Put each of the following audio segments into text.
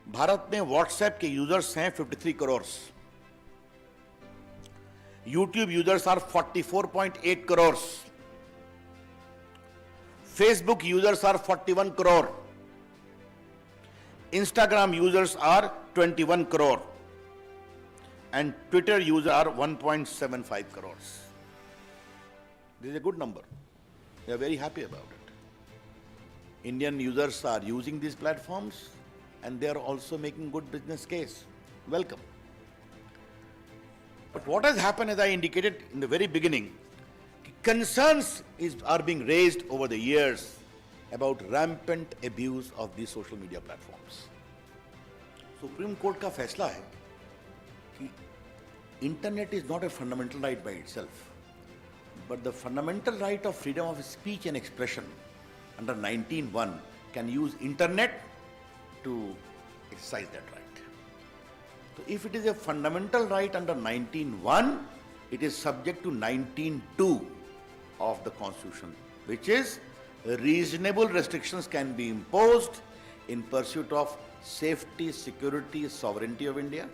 भारत में व्हाट्सएप के यूजर्स हैं 53 crore, YouTube users are 44.8 crore, Facebook users are 41 crore, Instagram users are 21 crore and Twitter users are 1.75 crores. This is a good number. We are very happy about it. Indian users are using these platforms and they are also making good business case. Welcome. But what has happened, as I indicated in the very beginning, concerns are being raised over the years about rampant abuse of these social media platforms. Supreme Court का फैसला है कि internet is not a fundamental right by itself, but the fundamental right of freedom of speech and expression under 19(1) can use internet to exercise that right. So if it is a fundamental right under 19(1), it is subject to 19(2) of the Constitution, which is reasonable restrictions can be imposed in pursuit of safety, security, sovereignty of India,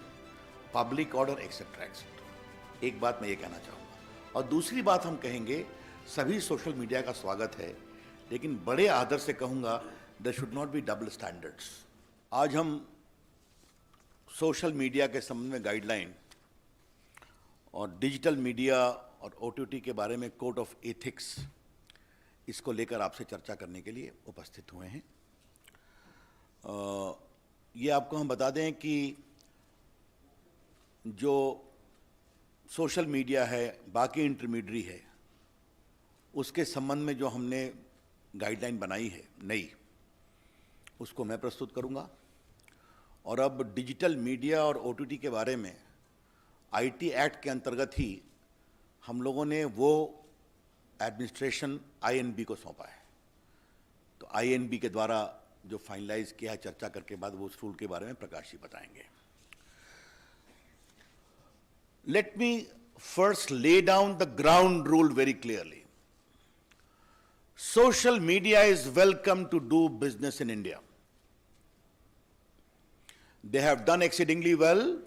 public order etcetera etcetera. एक बात मैं ये कहना चाहूँगा, और दूसरी बात हम कहेंगे सभी सोशल मीडिया का स्वागत है, लेकिन बड़े आदर से कहूँगा there should not be double standards. आज हम सोशल मीडिया के संबंध में गाइडलाइन और डिजिटल मीडिया और OTT के बारे में कोड ऑफ एथिक्स, इसको लेकर आपसे चर्चा करने के लिए उपस्थित हुए हैं। ये आपको हम बता दें कि जो सोशल मीडिया है, बाकी इंटरमीडियरी है, उसके संबंध में जो हमने गाइडलाइन बनाई है नई, उसको मैं प्रस्तुत करूंगा। और अब डिजिटल मीडिया और OTT के बारे में IT एक्ट के अंतर्गत ही हम लोगों ने वो एडमिनिस्ट्रेशन INB को सौंपा है। तो INB के द्वारा जो फाइनलाइज किया है, चर्चा करके बाद वो उस रूल के बारे में प्रकाश जी बताएंगे। Let me first lay down the ground rule very clearly. Social media is welcome to do business in India. They have done exceedingly well.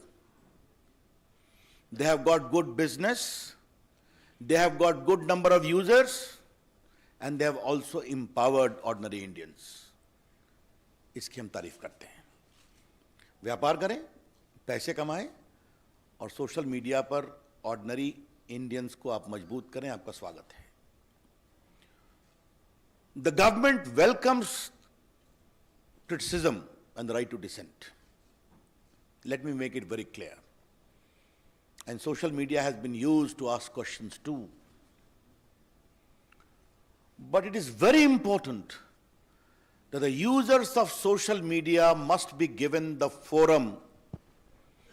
They have got good business. They have got good number of users, and they have also empowered ordinary Indians. इसकी हम तारीफ करते हैं। व्यापार करें, पैसे कमाएं और सोशल मीडिया पर ऑर्डिनरी इंडियंस को आप मजबूत करें। आपका स्वागत है। The government welcomes criticism and the right to dissent. Let me make it very clear. And social media has been used to ask questions too, but it is very important that the users of social media must be given the forum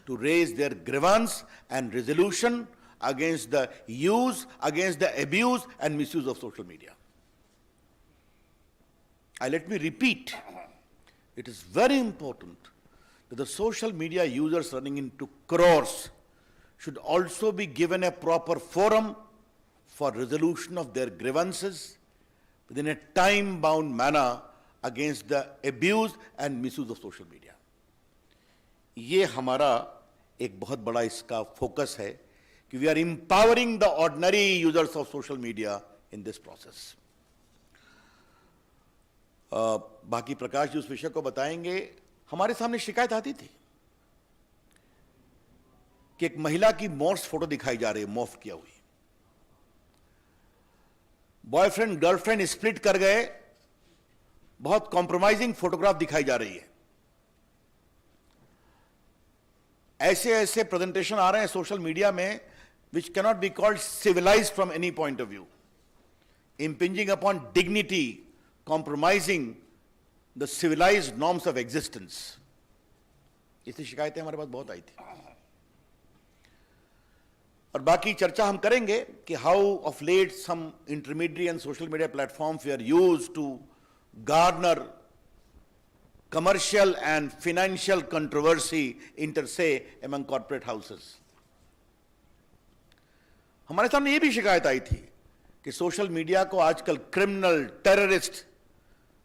to raise their grievance and resolution against the use, against the abuse and misuse of social media. Let me repeat, it is very important that the social media users running into crores should also be given a proper forum for resolution of their grievances within a time-bound manner against the abuse and misuse of social media. ये हमारा एक बहुत बड़ा इसका focus है कि we are empowering the ordinary users of social media in this process. बाकी प्रकाश जी उस विषय को बताएंगे। हमारे सामने शिकायत आती थी कि एक महिला की मॉर्फ फोटो दिखाई जा रही है, मॉर्फ किया हुई, बॉयफ्रेंड गर्लफ्रेंड स्प्लिट कर गए, बहुत कॉम्प्रोमाइजिंग फोटोग्राफ दिखाई जा रही है। ऐसे ऐसे प्रेजेंटेशन आ रहे हैं सोशल मीडिया में which cannot be called civilized from any point of view, impinging upon dignity, compromising the civilized norms of existence. ऐसी शिकायतें हमारे पास बहुत आई थी। और बाकी चर्चा हम करेंगे कि how of late some intermediary and social media platforms were used to garner commercial and financial controversy inter se among corporate houses. हमारे सामने ये भी शिकायत आई थी कि सोशल मीडिया को आजकल क्रिमिनल, टेररिस्ट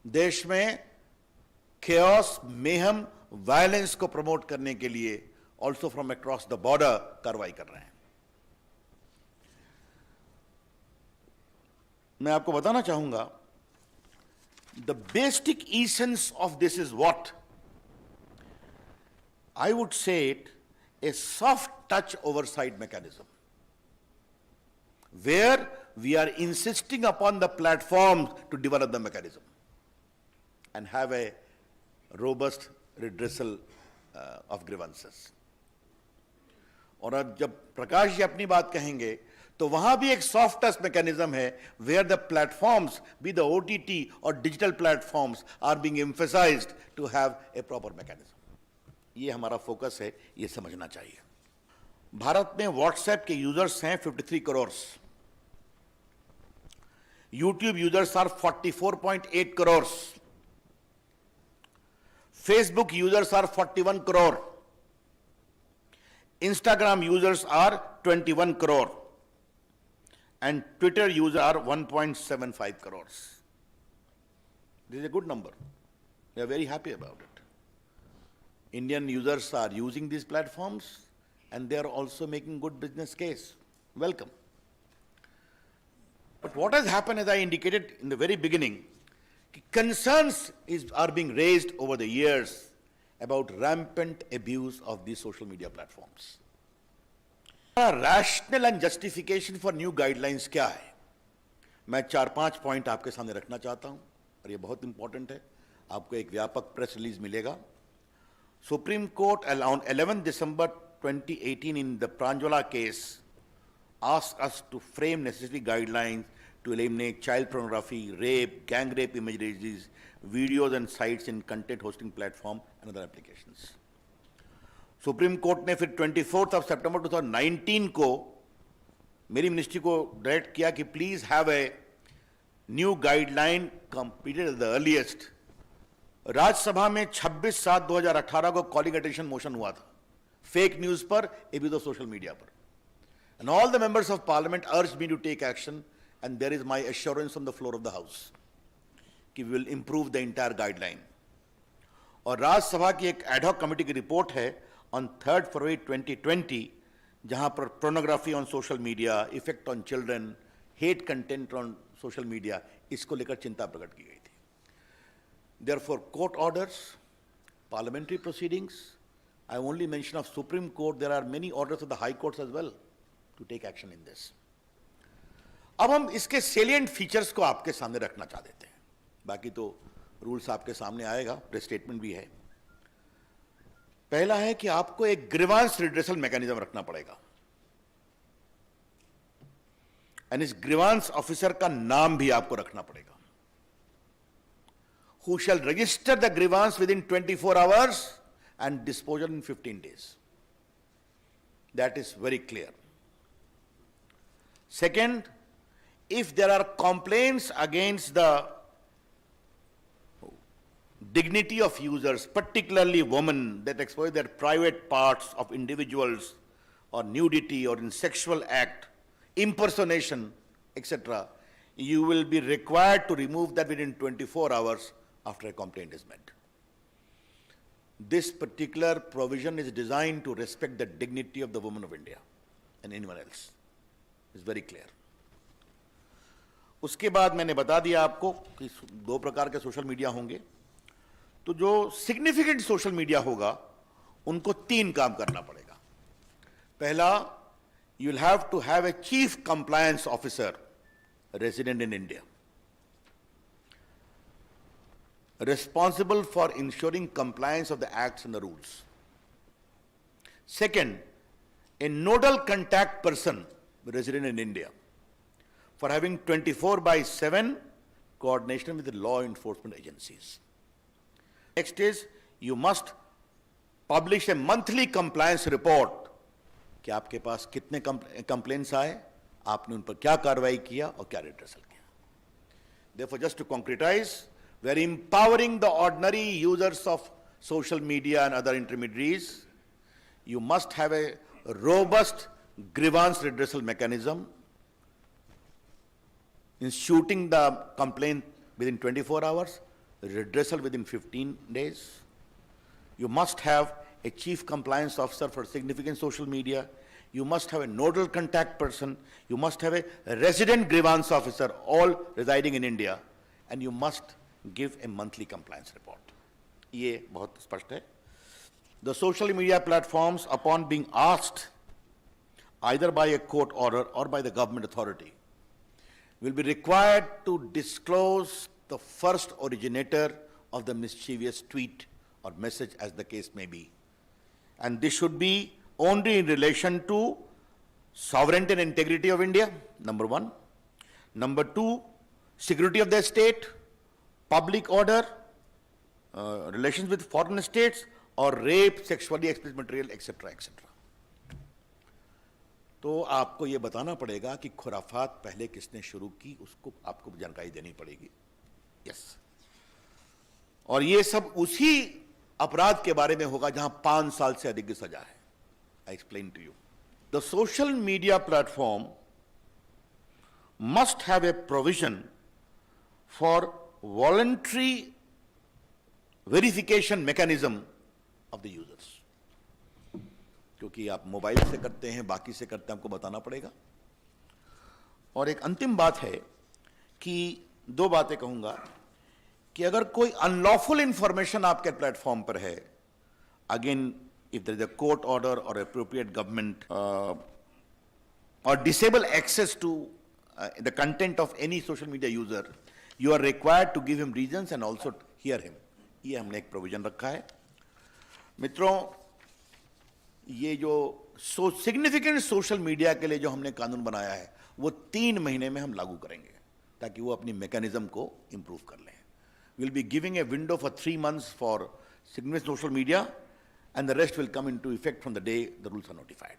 देश में chaos, mayhem वायलेंस को प्रमोट करने के लिए also from across the border कार्रवाई कर रहे हैं। मैं आपको बताना चाहूंगा, the basic essence of this is what I would say it a soft touch oversight mechanism, where we are insisting upon the platforms to develop the mechanism and have a robust redressal of grievances. और अब जब प्रकाश जी अपनी बात कहेंगे तो वहां भी एक सॉफ्ट टच मैकेनिज्म है, where the platforms be the OTT और digital platforms are being emphasized to have a proper mechanism. ये हमारा फोकस है, ये समझना चाहिए। भारत में व्हाट्सएप के यूजर्स हैं 53 crore, YouTube users are 44.8 crore, Facebook users are 41 crore, Instagram users are 21 crore and Twitter users are 1.75 crores. This is a good number. We are very happy about it. Indian users are using these platforms and they are also making good business case. Welcome. But what has happened, as I indicated in the very beginning, concerns are being raised over the years about rampant abuse of these social media platforms. Rational and justification for new guidelines क्या है, मैं 4-5 point आपके सामने रखना चाहता हूं और ये बहुत इंपॉर्टेंट है। आपको एक व्यापक प्रेस रिलीज मिलेगा। Supreme Court on 11 December 2018 in the Prajwala case asked us to frame necessary guidelines to eliminate child pornography, rape, gang rape images, videos and sites in content hosting platform and other applications. Supreme court ने फिर 24 सितंबर 2019 को मेरी ministry को direct किया कि please have a new guideline completed at the earliest. Rajya Sabha में 26/7/2018 को calling attention motion हुआ था फेक न्यूज पर, एबी तो सोशल मीडिया पर, and all the members of Parliament urged me to take action and there is my assurance on the floor of the house कि we will improve the entire guideline. और राज्यसभा की एक ad hoc committee की report है on 3rd February 2020, जहां पर pornography on social media, effect on children, hate content on social media, इसको लेकर चिंता प्रकट की गई थी। Therefore, court orders, parliamentary proceedings, I only mention of Supreme Court, there are many orders of the High Courts as well to take action in this. अब हम इसके salient features को आपके सामने रखना चाह देते हैं, बाकी तो रूल्स आपके सामने आएगा, प्रेस स्टेटमेंट भी है। पहला है कि आपको एक ग्रीवांस रिड्रेसल मैकेनिज्म रखना पड़ेगा, एंड इस ग्रीवांस ऑफिसर का नाम भी आपको रखना पड़ेगा, who shell register the grievance with in 24 hours and disposal in 15 days. That is very clear. Second, if there are complaints against the dignity of users, particularly women, that expose their private parts of individuals or nudity or in sexual act, impersonation, etc., you will be required to remove that within 24 hours after a complaint is made. This particular provision is designed to respect the dignity of the women of India and anyone else. It's very clear. उसके बाद मैंने बता दिया आपको कि 2 प्रकार के social media होंगे। तो जो सिग्निफिकेंट सोशल मीडिया होगा उनको 3 काम करना पड़ेगा। पहला, you will have to have a chief compliance officer resident in India, responsible for ensuring compliance of the acts and the rules. Second, a nodal contact person resident in India for having 24/7 coordination with the law enforcement agencies. Next is, you must publish a monthly compliance report कि आपके पास कितने complaints आए, आपने उन पर क्या कार्रवाई किया और क्या रिड्रेसल किया। Therefore, just to concretize, we are empowering the ordinary users of social media and other intermediaries. You must have a robust grievance redressal mechanism, instituting the complaint within 24 hours, redressal within 15 days, You must have a chief compliance officer for significant social media. You must have a nodal contact person. You must have a resident grievance officer, all residing in India. And you must give a monthly compliance report. ये बहुत स्पष्ट है. The social media platforms, upon being asked either by a court order or by the government authority, will be required to disclose the first originator of the mischievous tweet or message, as the case may be. And this should be only in relation to sovereignty and integrity of India, number one. Number two, security of the state, public order, relations with foreign states, or rape, sexually explicit material, etc., etc. तो आपको ये बताना पड़ेगा कि खुराफात पहले किसने शुरू की, उसको आपको जानकारी देनी पड़ेगी. यस. और ये सब उसी अपराध के बारे में होगा जहां 5 साल से अधिक की सजा है. I explain to you. The social media platform must have a provision for voluntary verification mechanism of the users. क्योंकि आप मोबाइल से करते हैं, बाकी से करते हैं, आपको बताना पड़ेगा. और एक अंतिम बात है कि 2 बातें कहूंगा कि अगर कोई अनलॉफुल इंफॉर्मेशन आपके प्लेटफॉर्म पर है, again if there is a court order or appropriate government or disable access to the content of any social media user, you are required to give him reasons and also hear him. ये हमने एक provision रखा है. मित्रों, ये जो significant social media के लिए जो हमने कानून बनाया है वो 3 महीने में हम लागू करेंगे ताकि वो अपनी मैकेनिज्म को इंप्रूव कर लें. We'll be giving a window for 3 months for significant social media, and the rest will come into effect from the day the rules are notified.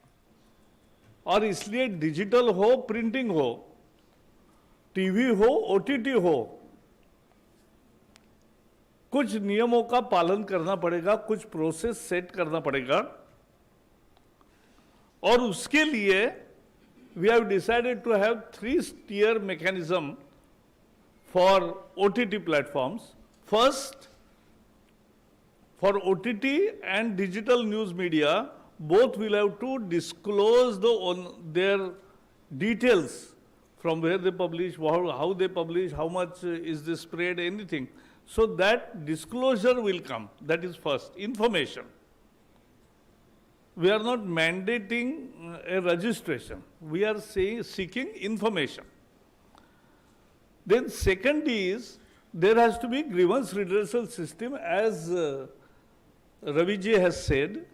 और इसलिए डिजिटल हो, प्रिंटिंग हो, टीवी हो, ओटीटी हो, कुछ नियमों का पालन करना पड़ेगा, कुछ प्रोसेस सेट करना पड़ेगा. और उसके लिए we have decided to have 3-tier mechanism for OTT platforms. First, for OTT and digital news media, both will have to disclose their details from where they publish, how they publish, how much is the spread, anything. So that disclosure will come. That is first, information. We are not mandating a registration. We are seeking information. Then second is, there has to be grievance redressal system, as Raviji has said.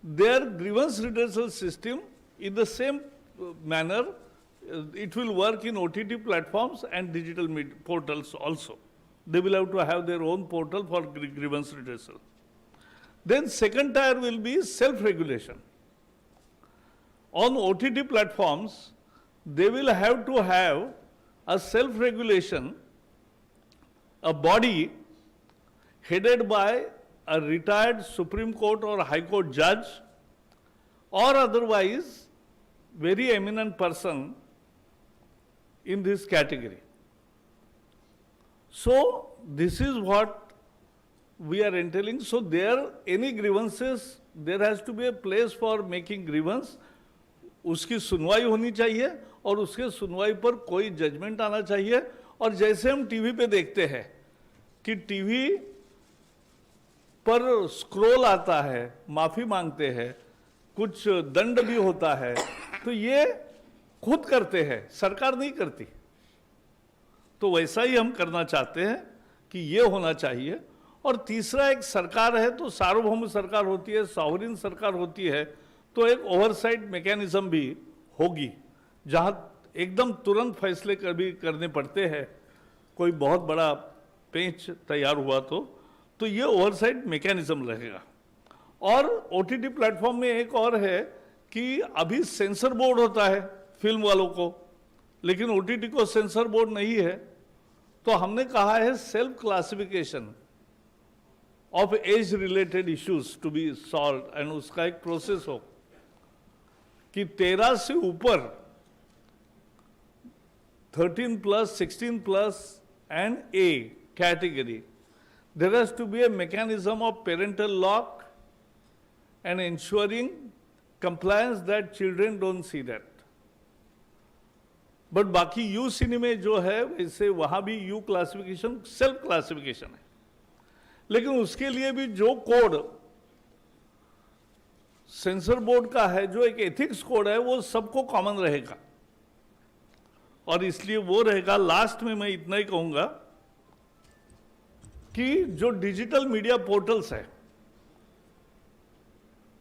Their grievance redressal system, in the same manner, it will work in OTT platforms and digital portals also. They will have to have their own portal for grievance redressal. Then second tier will be self-regulation. On OTT platforms, they will have to have a self-regulation, a body headed by a retired Supreme Court or High Court judge, or otherwise very eminent person in this category. So this is what we are entailing. So there, any grievances, there has to be a place for making grievance. उसकी सुनवाई होनी चाहिए और उसके सुनवाई पर कोई judgement आना चाहिए. और जैसे हम टीवी पे देखते हैं कि टीवी पर स्क्रॉल आता है, माफी मांगते हैं, कुछ दंड भी होता है, तो ये खुद करते हैं, सरकार नहीं करती. तो वैसा ही हम करना चाहते हैं कि ये होना चाहिए. और तीसरा, एक सरकार है तो सार्वभौम सरकार होती है, सॉवरेन सरकार होती है, तो एक ओवरसाइट मैकेनिज्म भी होगी जहां एकदम तुरंत फैसले भी करने पड़ते हैं. कोई बहुत बड़ा पेंच तैयार हुआ तो ये ओवरसाइट मैकेनिज्म रहेगा. और ओटीटी प्लेटफॉर्म में एक और है कि अभी सेंसर बोर्ड होता है फिल्म वालों को, लेकिन ओटीटी को सेंसर बोर्ड नहीं है. तो हमने कहा है self classification of age related issues to be solve, and उसका एक प्रोसेस हो कि 13 से ऊपर 13+, 16+ and A category, there has to be a mechanism of parental lock and ensuring compliance that children don't see that. But बाकी you सिनी में जो है वैसे वहां भी यू क्लासिफिकेशन सेल्फ क्लासिफिकेशन है, लेकिन उसके लिए भी जो कोड सेंसर बोर्ड का है, जो एक एथिक्स कोड है, वो सबको कॉमन रहेगा और इसलिए वो रहेगा। लास्ट में मैं इतना ही कहूंगा कि जो डिजिटल मीडिया पोर्टल्स है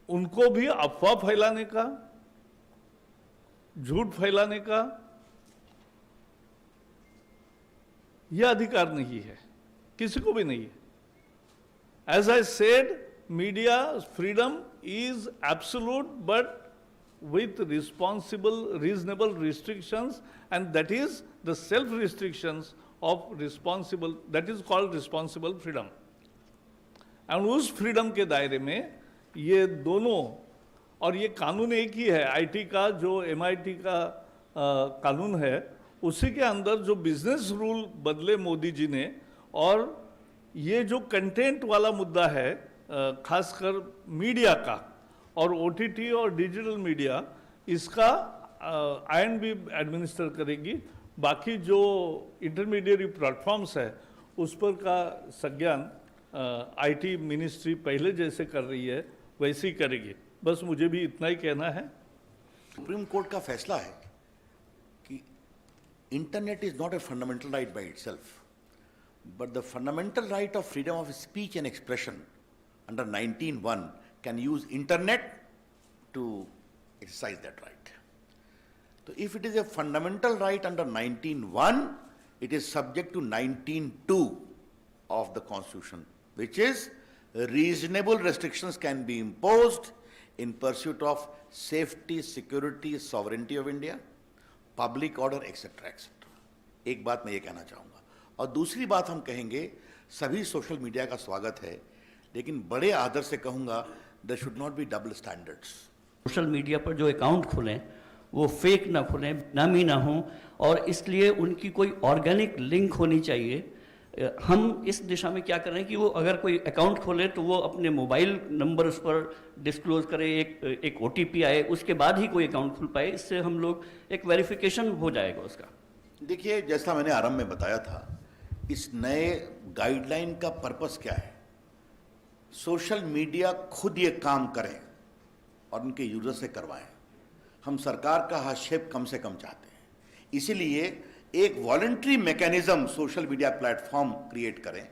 उनको भी अफवाह फैलाने का, झूठ फैलाने का यह अधिकार नहीं है, किसी को भी नहीं है। As I said, media freedom is absolute but with responsible, reasonable restrictions, and that is the self restrictions of responsible, that is called responsible freedom. and उस फ्रीडम के दायरे में ये दोनों, और ये कानून एक ही है, आईटी का जो एमआईटी का कानून है, उसी के अंदर जो बिजनेस रूल बदले मोदी जी ने, और ये जो कंटेंट वाला मुद्दा है खासकर मीडिया का और ओटीटी और डिजिटल मीडिया, इसका आईएनबी एडमिनिस्टर करेगी। बाकी जो इंटरमीडिएट प्लेटफॉर्म्स है उस पर का संज्ञान आईटी मिनिस्ट्री पहले जैसे कर रही है वैसे ही करेगी। बस मुझे भी इतना ही कहना है। सुप्रीम कोर्ट का फैसला है कि internet is not a fundamental right by itself, but the fundamental right of freedom of speech and expression under 19(1) can use internet to exercise that right. So if it is a fundamental right under 19(1), it is subject to 19(2) of the Constitution, which is reasonable restrictions can be imposed in pursuit of safety, security, sovereignty of India, public order, etc., etc. एक बात मैं ये कहना चाहूँगा, और दूसरी बात हम कहेंगे, सभी सोशल मीडिया का स्वागत है, लेकिन बड़े आदर से कहूंगा, there should not be double standards. Social media पर जो अकाउंट खुलें वो फेक ना खुलें, नामी ना हों, और इसलिए उनकी कोई ऑर्गेनिक लिंक होनी चाहिए। हम इस दिशा में क्या कर रहे हैं कि वो अगर कोई अकाउंट खोले तो वो अपने मोबाइल नंबर उस पर डिस्क्लोज करे, एक ओटीपी आए, उसके बाद ही कोई अकाउंट खुल पाए। इससे हम लोग एक वेरिफिकेशन हो जाएगा उसका। देखिए, जैसा मैंने आरंभ में बताया था, इस नए गाइडलाइन का पर्पस क्या है? सोशल मीडिया खुद ये काम करें और उनके यूजर से करवाएं। हम सरकार का हस्तक्षेप कम से कम चाहते हैं, इसीलिए एक voluntary mechanism social media platform create करें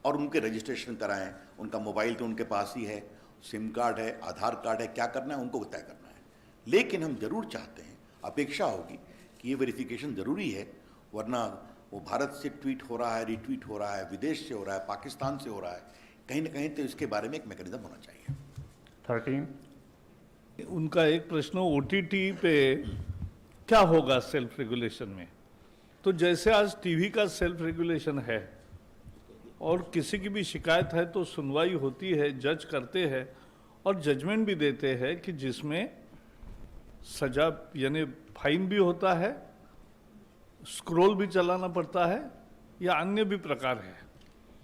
और उनके रजिस्ट्रेशन कराएं। उनका मोबाइल तो उनके पास ही है, सिम कार्ड है, आधार कार्ड है, क्या करना है उनको तय करना है। लेकिन हम जरूर चाहते हैं, अपेक्षा होगी कि ये वेरिफिकेशन जरूरी है, वरना वो भारत से ट्वीट हो रहा है, रिट्वीट हो रहा है, विदेश से हो रहा है, पाकिस्तान से हो रहा है, कहीं ना कहीं तो इसके बारे में एक मैकेनिज्म होना चाहिए। 13 उनका एक प्रश्न, ओटीटी पे क्या होगा सेल्फ रेगुलेशन में? तो जैसे आज टीवी का सेल्फ रेगुलेशन है और किसी की भी शिकायत है तो सुनवाई होती है, जज करते हैं और जजमेंट भी देते हैं कि जिसमें सजा यानी फाइन भी होता है, स्क्रॉल भी चलाना पड़ता है या अन्य भी प्रकार है।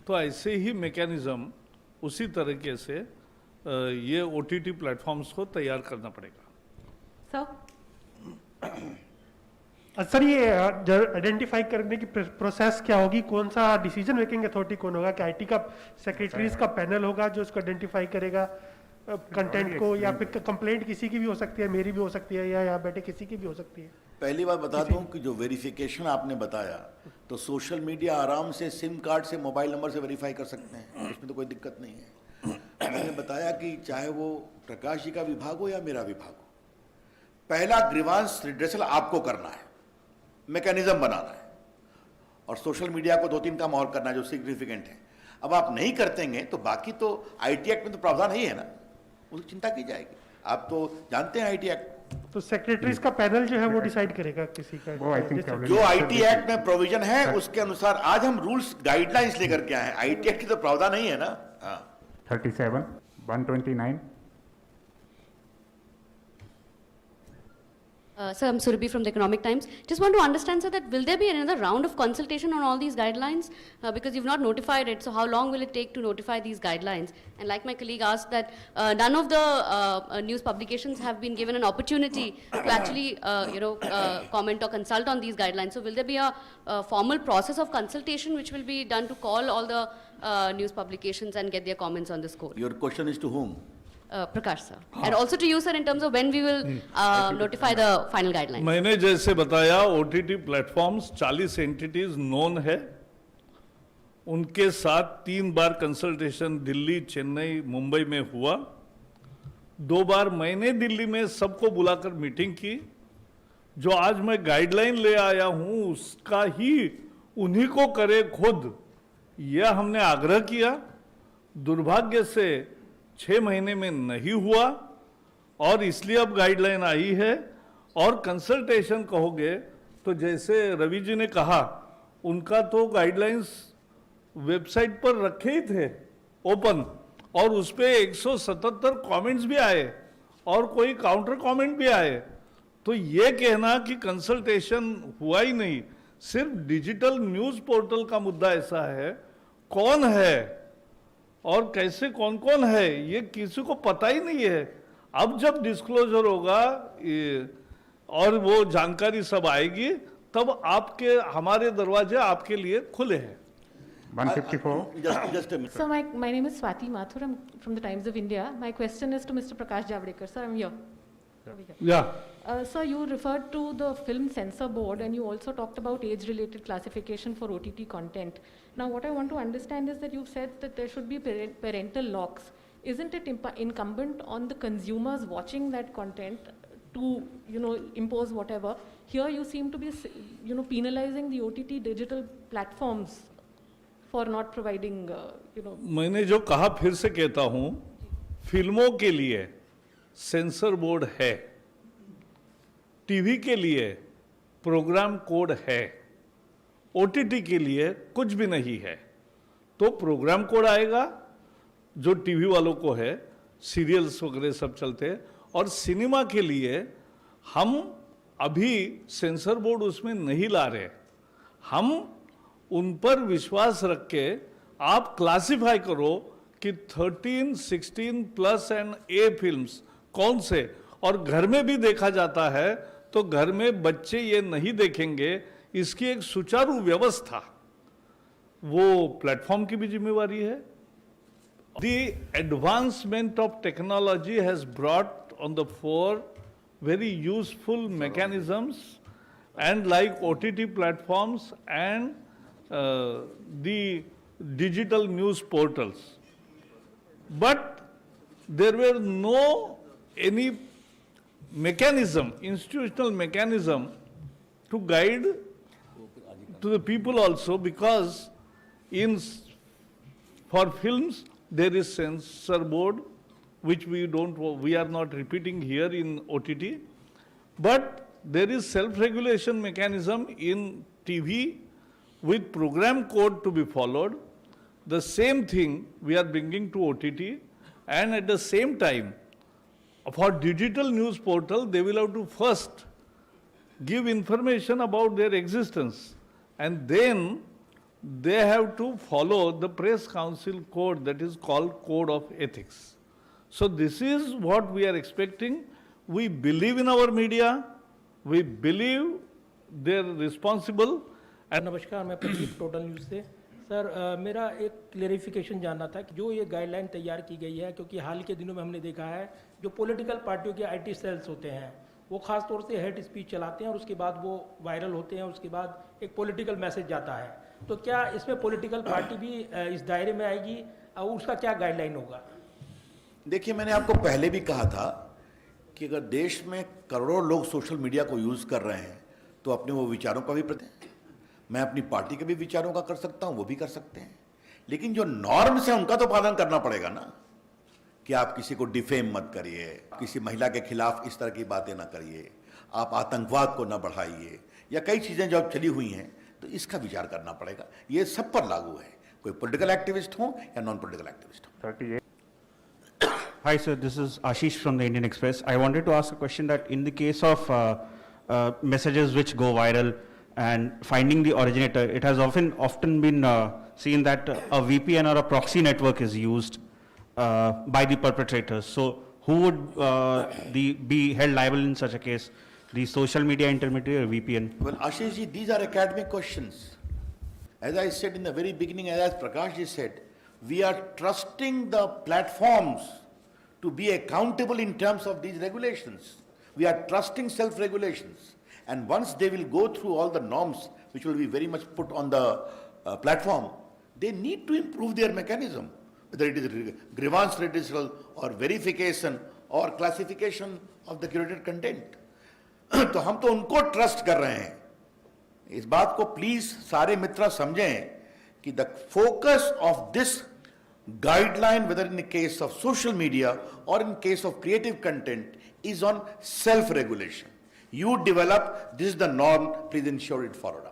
तो ऐसे ही मैकेनिज्म उसी तरीके से ये ओटीटी प्लेटफॉर्म्स को तैयार करना पड़ेगा। सर ये आइडेंटिफाई करने की प्रोसेस क्या होगी? कौन सा डिसीजन मेकिंग अथॉरिटी कौन होगा? कि आईटी का सेक्रेटरीज का पैनल होगा जो इसको आइडेंटिफाई करेगा कंटेंट को, या फिर कंप्लेंट किसी की भी हो सकती है, मेरी भी हो सकती है, या यहाँ बैठे किसी की भी हो सकती है? पहली बात बता दूं कि जो वेरिफिकेशन आपने बताया, तो सोशल मीडिया आराम से सिम कार्ड से, मोबाइल नंबर से वेरीफाई कर सकते हैं, उसमें तो कोई दिक्कत नहीं है। मैंने बताया कि चाहे वो प्रकाश जी का विभाग हो या मेरा विभाग हो, पहला ग्रीवांस रिड्रेसल आपको करना है, मैकेनिज्म बनाना है, और सोशल मीडिया को 2-3 काम और करना है जो सिग्निफिकेंट है। अब आप नहीं करतेंगे तो बाकी तो आईटी एक्ट में तो प्रावधान ही है ना, उसकी चिंता की जाएगी। आप तो जानते हैं आईटी एक्ट, तो सेक्रेटरीज का पैनल जो है वो डिसाइड करेगा किसी का, जो आईटी एक्ट में प्रोविजन है उसके अनुसार आज हम रूल्स गाइडलाइंस लेकर के आए हैं। आईटी एक्ट की तो प्रावधान नहीं है ना। 37 129 Sir, I'm Surabhi from the Economic Times. Just want to understand, sir, that will there be another round of consultation on all these guidelines? Because you've not notified it, so how long will it take to notify these guidelines? And like my colleague asked, that none of the news publications have been given an opportunity to actually, comment or consult on these guidelines. So will there be a formal process of consultation which will be done to call all the news publications and get their comments on this code? Your question is to whom? Prakash, sir. And also to you, sir, in terms of when we will notify the final guidelines. मैंने जैसे बताया OTT platforms 40 entities known है, उनके साथ 3 बार consultation Delhi, Chennai, Mumbai में हुआ। 2 बार मैंने दिल्ली में सबको बुलाकर मीटिंग की। जो आज मैं गाइडलाइन ले आया हूं उसका ही उन्हीं को करे खुद, यह हमने आग्रह किया। दुर्भाग्य से 6 महीने में नहीं हुआ और इसलिए अब गाइडलाइन आई है। और कंसल्टेशन कहोगे तो जैसे रवि जी ने कहा, उनका तो गाइडलाइंस वेबसाइट पर रखे ही थे ओपन, और उस पे 177 कमेंट्स भी आए और कोई काउंटर कमेंट भी आए। तो ये कहना कि कंसल्टेशन हुआ ही नहीं, सिर्फ डिजिटल न्यूज पोर्टल का मुद्दा ऐसा है, कौन है और कैसे कौन कौन है ये किसी को पता ही नहीं है। अब जब डिस्क्लोजर होगा और वो जानकारी सब आएगी, तब आपके हमारे दरवाजे आपके लिए खुले हैं। 154. Just a minute. So my name is Swati Mathur. I'm from the Times of India. My question is to Mr. Prakash Javadekar. Sir, I'm here. Over here. Yeah. Sir, you referred to the Film Censor Board and you also talked about age-related classification for OTT content. Now, what I want to understand is that you've said that there should be parental locks. Isn't it incumbent on the consumers watching that content to, impose whatever? Here you seem to be, penalizing the OTT digital platforms for not providing, मैंने जो कहा फिर से कहता हूं, फिल्मों के लिए सेंसर बोर्ड है, टीवी के लिए प्रोग्राम कोड है, ओटीटी के लिए कुछ भी नहीं है। तो प्रोग्राम कोड आएगा जो टीवी वालों को है, सीरियल्स वगैरह सब चलते हैं, और सिनेमा के लिए हम अभी सेंसर बोर्ड उसमें नहीं ला रहे। हम उन पर विश्वास रख के आप क्लासिफाई करो कि 13, 16 प्लस एंड ए फिल्म्स कौन से, और घर में भी देखा जाता है तो घर में बच्चे ये नहीं देखेंगे, इसकी एक सुचारू व्यवस्था वो प्लेटफॉर्म की भी जिम्मेवारी है। The advancement of technology has brought on the fore very useful mechanisms, and like OTT platforms and the digital news portals. But there were no any mechanism, institutional mechanism to guide to the people also, because for films there is censor board, which we are not repeating here in OTT, but there is self-regulation mechanism in TV with program code to be followed. The same thing we are bringing to OTT, and at the same time, for digital news portal, they will have to first give information about their existence, and then they have to follow the press council code that is called Code of Ethics. So this is what we are expecting. We believe in our media, we believe they're responsible. नमस्कार, मैं Pradeep total news से। Sir, मेरा एक clarification जानना था कि जो ये गाइडलाइन तैयार की गई है, क्योंकि हाल के दिनों में हमने देखा है जो पॉलिटिकल पार्टियों के आईटी सेल्स होते हैं वो खास तौर से हेट स्पीच चलाते हैं और उसके बाद वो वायरल होते हैं, उसके बाद एक पॉलिटिकल मैसेज जाता है। तो क्या इसमें पॉलिटिकल पार्टी भी इस दायरे में आएगी और उसका क्या गाइडलाइन होगा? देखिए, मैंने आपको पहले भी कहा था कि अगर देश में करोड़ों लोग सोशल मीडिया को यूज़ कर रहे हैं तो अपने वो विचारों का भी मैं अपनी पार्टी के भी विचारों का कर सकता हूं, वो भी कर सकते हैं, लेकिन जो नॉर्म्स हैं उनका तो पालन करना पड़ेगा ना, कि आप किसी को डिफेम मत करिए, किसी महिला के खिलाफ इस तरह की बातें ना करिए, आप आतंकवाद को ना बढ़ाइए, या कई चीजें जो अब चली हुई हैं, तो इसका विचार करना पड़ेगा। ये सब पर लागू है, कोई पॉलिटिकल एक्टिविस्ट हो या नॉन पॉलिटिकल एक्टिविस्ट हो। 38. Hi sir, this is Ashish from the Indian Express. I wanted to ask a question that in the case of messages which go viral and finding the originator. It has often been seen that a VPN or a proxy network is used by the perpetrators. So who would be held liable in such a case? The social media intermediary or VPN? Well, Ashish ji, these are academic questions. As I said in the very beginning, as Prakash ji said, we are trusting the platforms to be accountable in terms of these regulations. We are trusting self-regulations. And once they will go through all the norms, which will be very much put on the platform, they need to improve their mechanism, whether it is grievance redressal or verification or classification of the curated content. तो हम तो उनको trust कर रहे हैं. इस बात को प्लीज सारे मित्र समझें कि the focus of this guideline, whether in the case of social media or in case of creative content, is on self-regulation. You develop, this is the norm, please ensure it followed up.